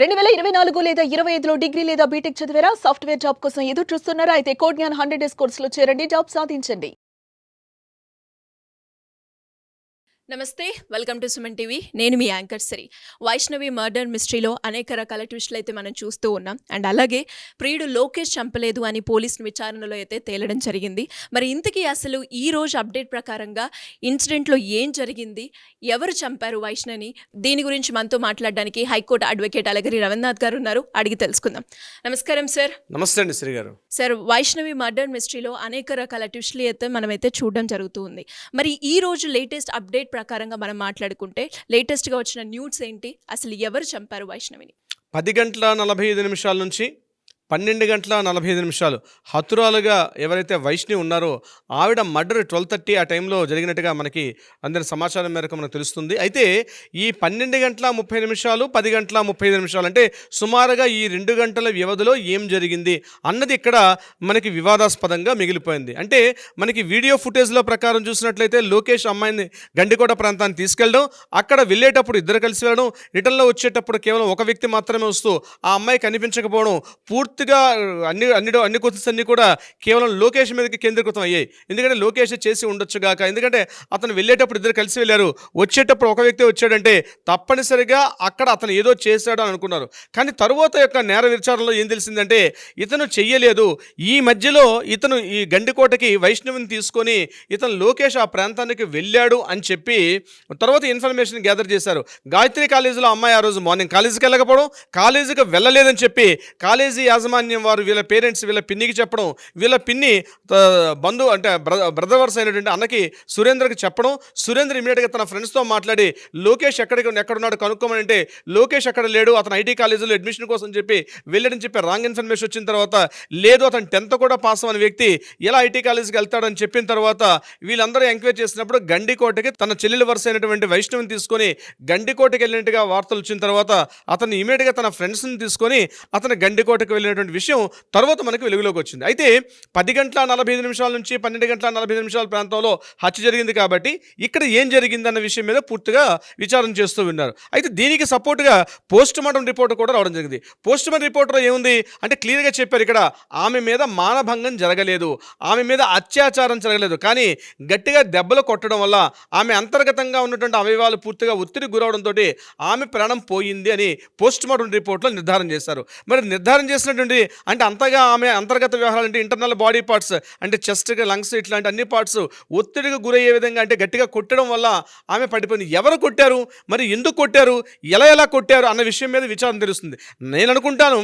2024 లేదా 25లో డిగ్రీ లేదా బీటెక్ చదివారా? సాఫ్ట్‌వేర్ జాబ్ కోసం ఎదురు చూస్తున్నారా? అయితే కోడ్‌జ్ఞాన్ 100 డేస్ కోర్సులో చేరండి. జాబ్ సాధించండి. నమస్తే, వెల్కమ్ టు సుమన్ టీవీ. నేను మీ యాంకర్ సిరి. వైష్ణవి మర్డర్ మిస్టరీలో అనేక రకాల ట్విస్టులు అయితే మనం చూస్తూ ఉన్నాం. అండ్ అలాగే ప్రియుడు లోకేష్ చంపలేదు అని పోలీసు విచారణలో అయితే తేలడం జరిగింది. మరి ఇంతకీ అసలు ఈ రోజు అప్డేట్ ప్రకారంగా ఇన్సిడెంట్లో ఏం జరిగింది, ఎవరు చంపారు వైష్ణవిని, దీని గురించి మనతో మాట్లాడడానికి హైకోర్టు అడ్వకేట్ అలగిరి రవీంద్రనాథ్ గారు ఉన్నారు. అడిగి తెలుసుకుందాం. నమస్కారం సార్. నమస్తే అండి శ్రీ గారు. సార్, వైష్ణవి మర్డర్ మిస్టరీలో అనేక రకాల ట్విస్టులు అయితే మనమైతే చూడడం జరుగుతూ ఉంది. మరి ఈ రోజు లేటెస్ట్ అప్డేట్ ప్రకారంగా మనం మాట్లాడుకుంటే లేటెస్ట్గా వచ్చిన న్యూస్ ఏంటి, అసలు ఎవరు చంపారు వైష్ణవిని? 10:45 నుంచి 12:45 హతురాలుగా ఎవరైతే వైష్ణవి ఉన్నారో ఆవిడ మర్డర్ 12:30 ఆ టైంలో జరిగినట్టుగా మనకి అందరి సమాచారం మేరకు మనకు తెలుస్తుంది. అయితే ఈ 12:30 10:35 అంటే సుమారుగా ఈ 2 గంటల వ్యవధిలో ఏం జరిగింది అన్నది ఇక్కడ మనకి వివాదాస్పదంగా మిగిలిపోయింది. అంటే మనకి వీడియో ఫుటేజ్లో ప్రకారం చూసినట్లయితే లోకేష్ అమ్మాయిని గండికోట ప్రాంతాన్ని తీసుకెళ్ళడం, అక్కడ వెళ్ళేటప్పుడు ఇద్దరు కలిసి వెళ్ళడం, రిటర్న్లో వచ్చేటప్పుడు కేవలం ఒక వ్యక్తి మాత్రమే వస్తూ ఆ అమ్మాయి కనిపించకపోవడం, పూర్తిగా అన్ని క్వశ్చన్స్ అన్నీ కూడా కేవలం లోకేష్ మీదకి కేంద్రీకృతం అయ్యాయి. ఎందుకంటే లోకేష్ చేసి ఉండొచ్చు గాక, ఎందుకంటే అతను వెళ్ళేటప్పుడు ఇద్దరు కలిసి వెళ్ళారు, వచ్చేటప్పుడు ఒక వ్యక్తి వచ్చాడంటే తప్పనిసరిగా అక్కడ అతను ఏదో చేశాడు అని అనుకున్నారు. కానీ తరువాత యొక్క నేర విచారణలో ఏం తెలిసిందంటే ఇతను చెయ్యలేదు. ఈ మధ్యలో ఇతను ఈ గండికోటకి వైష్ణవిని తీసుకొని ఇతను లోకేష్ ఆ ప్రాంతానికి వెళ్ళాడు అని చెప్పి తర్వాత ఇన్ఫర్మేషన్ గ్యాదర్ చేశారు. గాయత్రి కాలేజీలో అమ్మాయి ఆ రోజు మార్నింగ్ కాలేజీకి వెళ్ళకపోవడం, కాలేజీకి వెళ్ళలేదని చెప్పి కాలేజీ యాజమాన్యం వారు వీళ్ళ పేరెంట్స్ వీళ్ళ పిన్నికి చెప్పడం, వీళ్ళ పిన్ని బంధువు అంటే బ్రదర్ వర్స్ అయినటువంటి అన్నకి సురేంద్రకి చెప్పడం, సురేంద్ర ఇమీడియట్గా తన ఫ్రెండ్స్తో మాట్లాడి లోకేష్ ఎక్కడున్నాడు కనుక్కోమని అంటే లోకేష్ అక్కడ లేడు, అతను ఐటీ కాలేజీలో అడ్మిషన్ కోసం చెప్పి వెళ్ళాడని చెప్పి రాంగ్ ఇన్ఫర్మేషన్ వచ్చిన తర్వాత లేదు అతను 10th కూడా పాస్ అవ్వని వ్యక్తి ఎలా ఐటీ కాలేజీకి వెళ్తాడని చెప్పిన తర్వాత వీళ్ళందరూ ఎంక్వైరీ చేసినప్పుడు గండికోటకి తన చెల్లెలు వరుస అయినటువంటి వైష్ణవిని తీసుకొని గండికోటకి వెళ్ళినట్టుగా వార్తలు వచ్చిన తర్వాత అతను ఇమీడియట్గా తన ఫ్రెండ్స్ని తీసుకొని అతను గండికోటకి వెళ్ళినటువంటి విషయం తర్వాత మనకి వెలుగులోకి వచ్చింది. అయితే 10:45 నుంచి 12:45 ప్రాంతంలో హత్య జరిగింది కాబట్టి ఇక్కడ ఏం జరిగిందన్న విషయం మీద పూర్తిగా విచారణ చేస్తూ ఉన్నారు. అయితే దీనికి సపోర్ట్గా పోస్ట్ మార్టం రిపోర్ట్ కూడా రావడం జరిగింది. పోస్ట్ మార్టం రిపోర్ట్లో ఏముంది అంటే క్లియర్గా చెప్పారు, ఇక్కడ ఆమె మీద మానభంగం జరగలేదు, ఆమె మీద అత్యాచారం జరగలేదు, కానీ గట్టిగా దెబ్బలు కొట్టడం వల్ల ఆమె అంతర్గతంగా ఉన్నటువంటి అవయవాలు పూర్తిగా ఒత్తిడి గురవడంతో ఆమె ప్రాణం పోయింది అని పోస్ట్ మార్టం రిపోర్ట్లో నిర్ధారణ చేశారు. మరి నిర్ధారణ చేసినటువంటి అంటే అంతగా ఆమె అంతర్గత వ్యవహారాలు అంటే ఇంటర్నల్ బాడీ పార్ట్స్ అంటే చెస్ట్, లంగ్స్ ఇట్లాంటి అన్ని పార్ట్స్ ఒత్తిడికి గురయ్యే విధంగా అంటే గట్టిగా కొట్టడం వల్ల ఆమె పడిపోయింది. ఎవరు కొట్టారు, మరి ఎందుకు కొట్టారు, ఎలా కొట్టారు అన్న విషయం మీద విచారణ తెలుస్తుంది. నేను అనుకుంటాను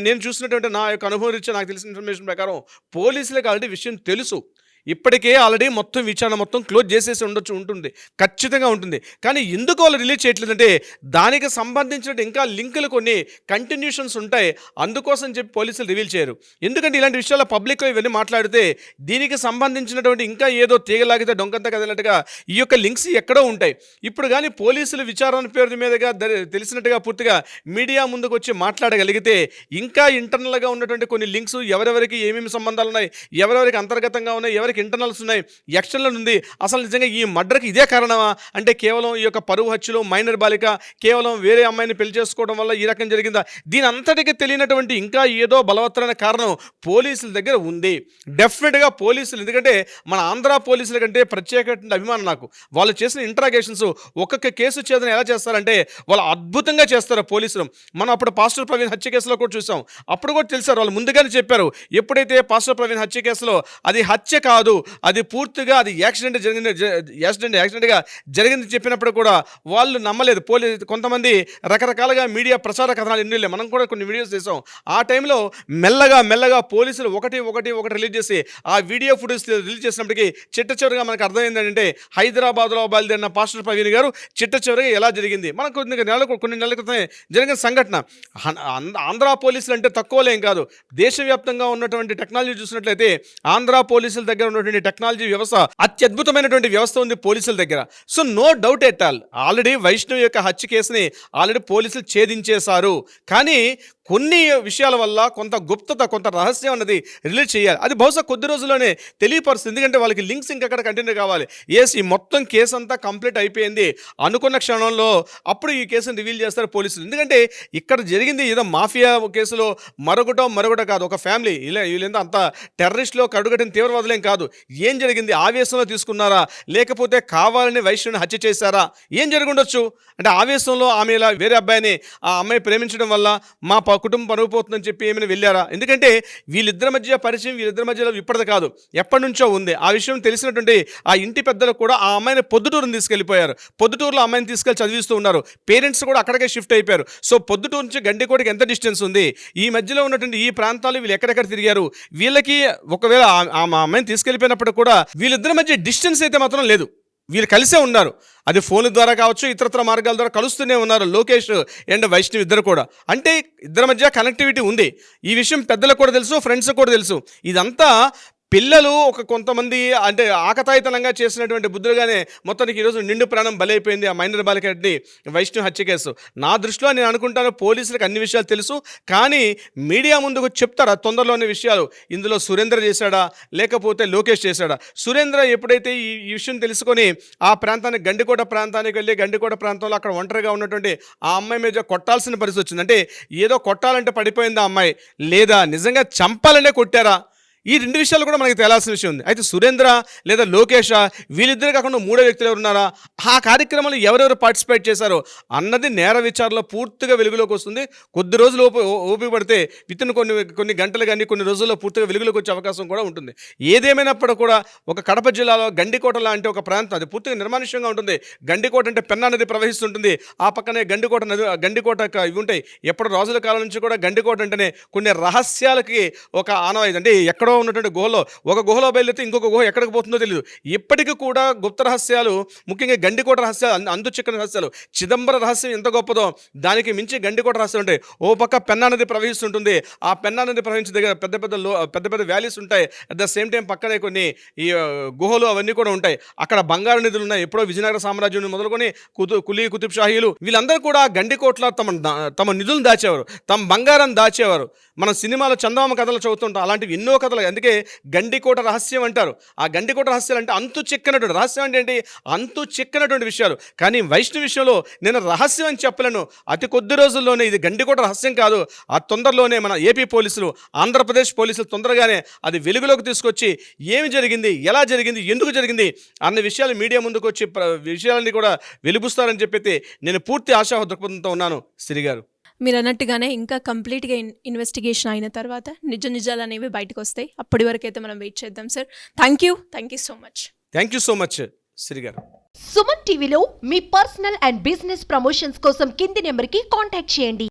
నేను చూసినటువంటి నా యొక్క అనుభవం రీత్యా నాకు తెలిసిన ఇన్ఫర్మేషన్ ప్రకారం పోలీసులకు ఆల్రెడీ విషయం తెలుసు. ఇప్పటికే ఆల్రెడీ మొత్తం విచారణ మొత్తం క్లోజ్ చేసేసి ఉంటుంది, ఖచ్చితంగా ఉంటుంది. కానీ ఎందుకు వాళ్ళు రిలీజ్ చేయట్లేదంటే దానికి సంబంధించిన ఇంకా లింకులు కొన్ని కంటిన్యూషన్స్ ఉంటాయి, అందుకోసం చెప్పి పోలీసులు రివీల్ చేయరు. ఎందుకంటే ఇలాంటి విషయాల పబ్లిక్లో ఇవన్నీ మాట్లాడితే దీనికి సంబంధించినటువంటి ఇంకా ఏదో తీగలాగితే డొంకంతా కదిలినట్టుగా ఈ యొక్క లింక్స్ ఎక్కడో ఉంటాయి. ఇప్పుడు కానీ పోలీసులు విచారణ పేరు మీదుగా తెలిసినట్టుగా పూర్తిగా మీడియా ముందుకు వచ్చి మాట్లాడగలిగితే ఇంకా ఇంటర్నల్గా ఉన్నటువంటి కొన్ని లింక్స్ ఎవరెవరికి ఏమేమి సంబంధాలు ఉన్నాయి, ఎవరెవరికి అంతర్గతంగా ఉన్నాయి, ఎవరికి ఇంటర్నల్స్ ఉన్నాయి, ఎక్స్టర్నల్ ఉంది, అసలు నిజంగా ఈ మర్డర్కి ఇదే కారణమా అంటే కేవలం ఈ యొక్క పరువు హత్యలు, మైనర్ బాలిక కేవలం వేరే అమ్మాయిని పెళ్లి చేసుకోవడం వల్ల ఈ రకం జరిగిందా, దీని అంతటికి తెలియనటువంటి ఇంకా ఏదో బలవత్తరమైన కారణం పోలీసుల దగ్గర ఉంది. డెఫినెట్గా పోలీసులు, ఎందుకంటే మన ఆంధ్ర పోలీసుల కంటే ప్రత్యేకమైన అభిమానం నాకు. వాళ్ళు చేసిన ఇంటరాగేషన్స్ ఒక్కొక్క కేసు చేదని ఎలా చేస్తారంటే వాళ్ళు అద్భుతంగా చేస్తారు పోలీసులు. మనం అప్పుడు పాస్టర్ ప్రవీణ్ హత్య కేసులో కూడా చూసాం, అప్పుడు కూడా తెలిసారు, వాళ్ళు ముందుగానే చెప్పారు. ఎప్పుడైతే పాస్టర్ ప్రవీణ్ హత్య కేసులో అది హత్య కాదు, అది పూర్తిగా అది యాక్సిడెంట్గా జరిగింది చెప్పినప్పుడు కూడా వాళ్ళు నమ్మలేదు. పోలీసు కొంతమంది రకరకాలుగా మీడియా ప్రచార కథనాలు ఎన్ని మనం కూడా కొన్ని వీడియోస్ చేసాం. ఆ టైంలో మెల్లగా పోలీసులు ఒకటి రిలీజ్ చేసి ఆ వీడియో ఫుటేజ్ రిలీజ్ చేసినప్పటికీ చిట్ట చివరిగా మనకు అర్థమైంది ఏంటంటే హైదరాబాద్లో బయలుదేరిన పాస్టర్ ప్రవీణ్ గారు చిట్ట చివరిగా ఎలా జరిగింది. మనకు కొన్ని నెలల క్రితమే జరిగిన సంఘటన. ఆంధ్ర పోలీసులు అంటే తక్కువలేం కాదు, దేశవ్యాప్తంగా ఉన్నటువంటి టెక్నాలజీ చూసినట్లయితే ఆంధ్ర పోలీసుల దగ్గర ఉన్నటువంటి టెక్నాలజీ వ్యవస్థ అత్యద్భుతమైనటువంటి వ్యవస్థ ఉంది పోలీసుల దగ్గర. So no doubt at all, already Vaishnavi యొక్క హత్య కేసుని ఆల్రెడీ పోలీసులు ఛేదించేశారు. కానీ కొన్ని విషయాల వల్ల కొంత గుప్తత, కొంత రహస్యం అన్నది రిలీజ్ చేయాలి. అది బహుశా కొద్ది రోజుల్లోనే తెలియపరుస్తుంది. ఎందుకంటే వాళ్ళకి లింక్స్ ఇంకక్కడ కంటిన్యూ కావాలి. ఈ మొత్తం కేసు అంతా కంప్లీట్ అయిపోయింది అనుకున్న క్షణంలో అప్పుడు ఈ కేసును రివీల్ చేస్తారు పోలీసులు. ఎందుకంటే ఇక్కడ జరిగింది ఏదో మాఫియా కేసులో మరొకటో కాదు. ఒక ఫ్యామిలీ వీళ్ళంతా అంత టెర్రరిస్టులో కడుగట్టిన తీవ్రవాదులేం కాదు. ఏం జరిగింది? ఆవేశంలో తీసుకున్నారా, లేకపోతే కావాలని వైష్ణవిని హత్య చేశారా? ఏం జరిగి ఉండొచ్చు? అంటే ఆవేశంలో ఆమె ఇలా వేరే అబ్బాయిని ఆ అమ్మాయి ప్రేమించడం వల్ల మా కుటుంబం పరుగు పోతుందని చెప్పి ఏమైనా వెళ్ళారా? ఎందుకంటే వీళ్ళిద్దరి మధ్య పరిచయం, వీళ్ళిద్దరి మధ్యలో ఇప్పటిది కాదు, ఎప్పటి నుంచో ఉంది. ఆ విషయం తెలిసినటువంటి ఆ ఇంటి పెద్దలు కూడా ఆ అమ్మాయిని పొద్దుటూరుని తీసుకెళ్ళిపోయారు. పొద్దుటూరులో అమ్మాయిని తీసుకెళ్ళి చదివిస్తూ ఉన్నారు. పేరెంట్స్ కూడా అక్కడికే షిఫ్ట్ అయిపోయారు. సో పొద్దుటూరు నుంచి గండికోటకి ఎంత డిస్టెన్స్ ఉంది? ఈ మధ్యలో ఉన్నటువంటి ఈ ప్రాంతాలు వీళ్ళు ఎక్కడెక్కడ తిరిగారు? వీళ్ళకి ఒకవేళ ఆ అమ్మాయిని తీసుకెళ్ళిపోయినప్పుడు కూడా వీళ్ళిద్దరి మధ్య డిస్టెన్స్ అయితే మాత్రం లేదు. వీళ్ళు కలిసే ఉన్నారు. అది ఫోన్ ద్వారా కావచ్చు, ఇతరత్ర మార్గాల ద్వారా కలుస్తూనే ఉన్నారు లోకేష్ అండ్ వైష్ణవి ఇద్దరు కూడా. అంటే ఇద్దరి మధ్య కనెక్టివిటీ ఉంది. ఈ విషయం పెద్దలకు కూడా తెలుసు, ఫ్రెండ్స్ కూడా తెలుసు. ఇదంతా పిల్లలు కొంతమంది అంటే ఆకతాయితనంగా చేసినటువంటి బుద్ధులుగానే మొత్తానికి ఈరోజు నిండు ప్రాణం బలైపోయింది ఆ మైనర్ బాలికని వైష్ణవి హత్య కేసు. నా దృష్టిలో నేను అనుకుంటాను పోలీసులకు అన్ని విషయాలు తెలుసు, కానీ మీడియా ముందుకు చెప్తారా తొందరలోని విషయాలు? ఇందులో సురేంద్ర చేశాడా, లేకపోతే లోకేష్ చేశాడా? సురేంద్ర ఎప్పుడైతే ఈ విషయం తెలుసుకొని ఆ ప్రాంతానికి గండికోట ప్రాంతానికి వెళ్ళి గండికోట ప్రాంతంలో అక్కడ ఒంటరిగా ఉన్నటువంటి ఆ అమ్మాయి మీద కొట్టాల్సిన పరిస్థితి వచ్చింది. అంటే ఏదో కొట్టాలంటే పడిపోయిందా అమ్మాయి, లేదా నిజంగా చంపాలనే కొట్టారా? ఈ రెండు విషయాలు కూడా మనకి తేలాల్సిన విషయం ఉంది. అయితే సురేంద్ర లేదా లోకేష్ వీళ్ళిద్దరు కాకుండా మూడో వ్యక్తులు ఎవరున్నారా, ఆ కార్యక్రమంలో ఎవరెవరు పార్టిసిపేట్ చేశారో అన్నది నేర విచారణలో పూర్తిగా వెలుగులోకి వస్తుంది. కొద్ది రోజులు ఓపిక పడితే వితిన్ కొన్ని గంటలు కానీ కొన్ని రోజుల్లో పూర్తిగా వెలుగులోకి వచ్చే అవకాశం కూడా ఉంటుంది. ఏదేమైనప్పుడు కూడా ఒక కడప జిల్లాలో గండికోట లాంటి ఒక ప్రాంతం, అది పూర్తిగా నిర్మానుష్యంగా ఉంటుంది. గండికోట అంటే పెన్నా నది ప్రవహిస్తుంటుంది. ఆ పక్కనే గండికోట ఇవి ఉంటాయి. ఎప్పుడు రాజుల కాలం నుంచి కూడా గండికోట అంటేనే కొన్ని రహస్యాలకి ఒక ఆనవాయితీ. అంటే ఎక్కడో ఉన్నటువంటి ఒక గుహలో బయలుదేరితే ఇంకొక గుహ ఎక్కడికి పోతుందో తెలియదు. ఇప్పటికీ కూడా గుప్త రహస్యాలు, ముఖ్యంగా గండికోట రహస్యాలు, అంతు చిక్కని రహస్యాలు. చిదంబర రహస్యం ఎంత గొప్పదో దానికి మించి గండికోట రహస్యాలు ఉంటాయి. ఓ పక్క పెన్నా నది ప్రవహిస్తుంటుంది. ఆ పెన్నా నది ప్రవహించే దగ్గర పెద్ద పెద్ద వ్యాలీస్ ఉంటాయి. అట్ ద సేమ్ టైం పక్కనే కొన్ని ఈ గుహలు అవన్నీ కూడా ఉంటాయి. అక్కడ బంగారు నిధులు ఉన్నాయి. ఎప్పుడో విజయనగర సామ్రాజ్యం మొదలుకొని కుతుబ్ షాహీలు వీళ్ళందరూ కూడా గండికోటలో తమ నిధులను దాచేవారు, తమ బంగారం దాచేవారు. మనం సినిమాలో చందమామ కథలు చదువుతుంటాం, అలాంటివి ఎన్నో కథలు. అందుకే గండికోట రహస్యం అంటారు. ఆ గండికోట రహస్యాలు అంటే అంతు చిక్కనటువంటి రహస్యం. అంటే ఏంటి? అంతు చిక్కనటువంటి విషయాలు. కానీ వైష్ణవి విషయంలో నేను రహస్యం అని చెప్పలేను. అతి కొద్ది రోజుల్లోనే ఇది గండికోట రహస్యం కాదు, ఆ తొందరలోనే మన ఏపీ పోలీసులు, ఆంధ్రప్రదేశ్ పోలీసులు తొందరగానే అది వెలుగులోకి తీసుకొచ్చి ఏమి జరిగింది, ఎలా జరిగింది, ఎందుకు జరిగింది అన్న విషయాలు మీడియా ముందుకు వచ్చి విషయాలన్నీ కూడా వెలుగుస్తారని చెప్పి నేను పూర్తి ఆశాభ దృక్పథంతో ఉన్నాను. శ్రీ గారు, మీరు అన్నట్టుగానే ఇంకా కంప్లీట్గా ఇన్వెస్టిగేషన్ అయిన తర్వాత నిజాలు అనేవి బయటకు వస్తాయి. అప్పటి వరకు అయితే మనం వెయిట్ చేద్దాం sir. Thank you so much. Thank you so much Shri గారు. సుమన్ టీవీలో మీ పర్సనల్ అండ్ బిజినెస్ ప్రమోషన్స్ కోసం కింది నెంబర్కి కాంటాక్ట్ చేయండి.